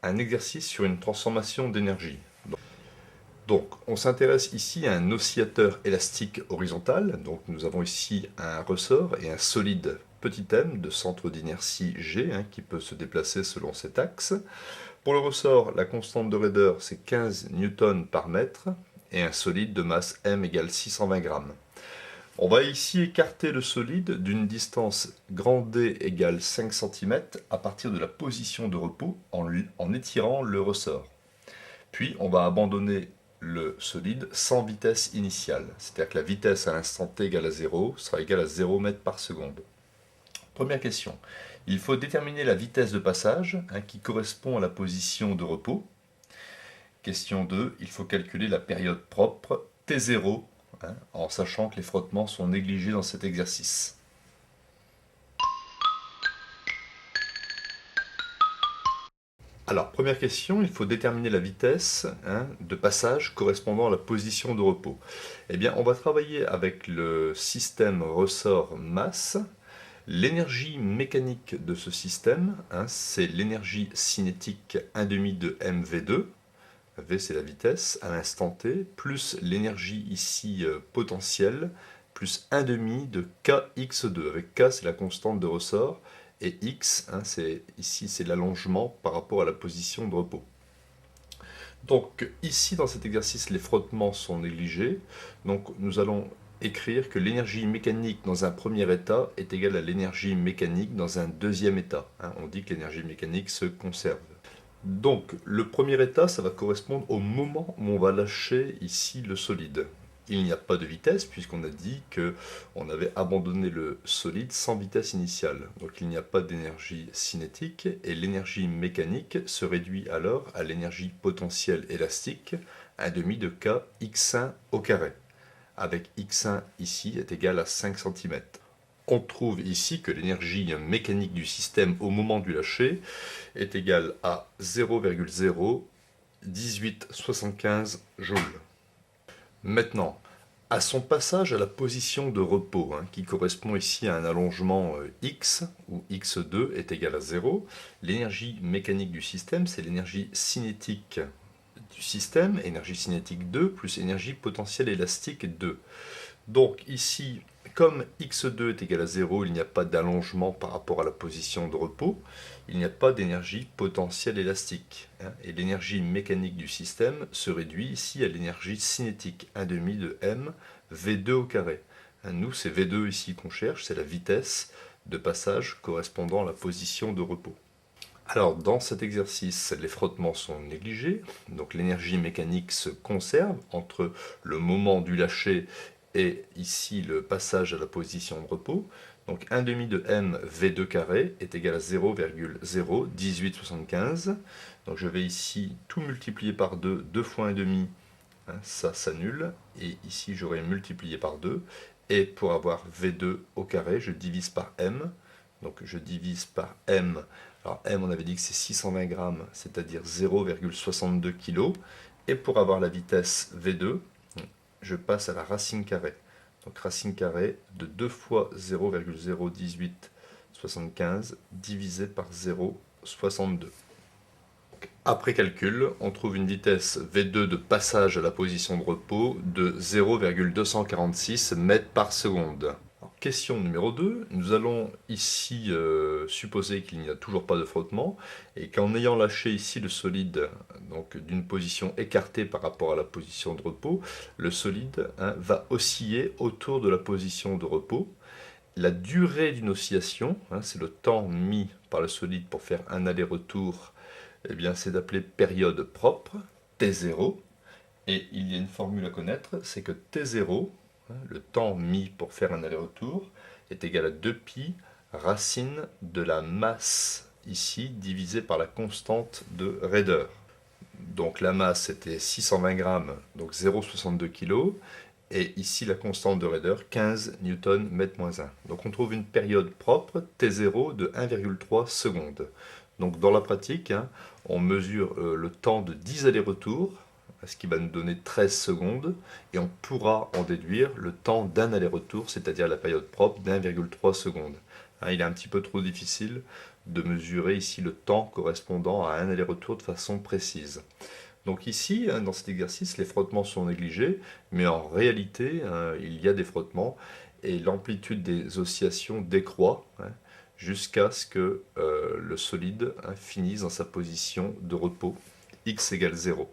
un exercice sur une transformation d'énergie. Donc, on s'intéresse ici à un oscillateur élastique horizontal. Donc, nous avons ici un ressort et un solide petit m de centre d'inertie G qui peut se déplacer selon cet axe. Pour le ressort, la constante de raideur, c'est 15 newtons par mètre et un solide de masse m égale 620 grammes. On va ici écarter le solide d'une distance grand D égale 5 cm à partir de la position de repos en étirant le ressort. Puis on va abandonner le solide sans vitesse initiale, c'est-à-dire que la vitesse à l'instant t égale à 0 sera égale à 0 mètres par seconde. Première question, il faut déterminer la vitesse de passage qui correspond à la position de repos. Question 2, il faut calculer la période propre T0 en sachant que les frottements sont négligés dans cet exercice. Alors, première question, il faut déterminer la vitesse de passage correspondant à la position de repos. Eh bien, on va travailler avec le système ressort-masse. L'énergie mécanique de ce système, c'est l'énergie cinétique 1,5 de mv2. V, c'est la vitesse à l'instant t, plus l'énergie ici potentielle, plus 1,5 de kx2. Avec k, c'est la constante de ressort, et x, ici, c'est l'allongement par rapport à la position de repos. Donc, ici, dans cet exercice, les frottements sont négligés. Donc, nous allons écrire que l'énergie mécanique dans un premier état est égale à l'énergie mécanique dans un deuxième état. On dit que l'énergie mécanique se conserve. Donc, le premier état, ça va correspondre au moment où on va lâcher ici le solide. Il n'y a pas de vitesse, puisqu'on a dit qu'on avait abandonné le solide sans vitesse initiale. Donc, il n'y a pas d'énergie cinétique, et l'énergie mécanique se réduit alors à l'énergie potentielle élastique, 1,5 de k x1 au carré, avec x1 ici est égal à 5 cm. On trouve ici que l'énergie mécanique du système au moment du lâcher est égale à 0,01875 joules. Maintenant, à son passage à la position de repos, qui correspond ici à un allongement x, où x2 est égal à 0, l'énergie mécanique du système, c'est l'énergie cinétique du système, énergie cinétique 2, plus énergie potentielle élastique 2. Donc ici, comme x2 est égal à 0, il n'y a pas d'allongement par rapport à la position de repos, il n'y a pas d'énergie potentielle élastique. Et l'énergie mécanique du système se réduit ici à l'énergie cinétique, 1,5 de m, v2 au carré. Nous, c'est v2 ici qu'on cherche, c'est la vitesse de passage correspondant à la position de repos. Alors, dans cet exercice, les frottements sont négligés, donc l'énergie mécanique se conserve entre le moment du lâcher et ici le passage à la position de repos. Donc 1,5 de m v2 carré est égal à 0,01875. Donc je vais ici tout multiplier par 2, 2 fois 1,5, ça s'annule, et ici j'aurai multiplié par 2, et pour avoir v2 au carré, je divise par m, donc je divise par m. Alors m, on avait dit que c'est 620 grammes, c'est-à-dire 0,62 kg. Et pour avoir la vitesse v2, je passe à la racine carrée. Donc racine carrée de 2 fois 0,01875 divisé par 0,62. Après calcul, on trouve une vitesse v2 de passage à la position de repos de 0,246 mètres par seconde. Alors, question numéro 2, nous allons ici supposer qu'il n'y a toujours pas de frottement et qu'en ayant lâché ici le solide donc d'une position écartée par rapport à la position de repos, le solide va osciller autour de la position de repos. La durée d'une oscillation, c'est le temps mis par le solide pour faire un aller-retour, eh bien c'est appelé période propre, T0, et il y a une formule à connaître, c'est que T0, le temps mis pour faire un aller-retour, est égal à 2π racine de la masse ici divisé par la constante de raideur. Donc la masse était 620 grammes, donc 0,62 kg, et ici la constante de raideur 15 newton mètre moins 1. Donc on trouve une période propre T0 de 1,3 secondes. Donc dans la pratique, on mesure le temps de 10 allers-retours, ce qui va nous donner 13 secondes, et on pourra en déduire le temps d'un aller-retour, c'est-à-dire la période propre d'1,3 secondes. Il est un petit peu trop difficile, de mesurer ici le temps correspondant à un aller-retour de façon précise. Donc ici, dans cet exercice, les frottements sont négligés, mais en réalité, il y a des frottements et l'amplitude des oscillations décroît jusqu'à ce que le solide finisse dans sa position de repos, x égale 0.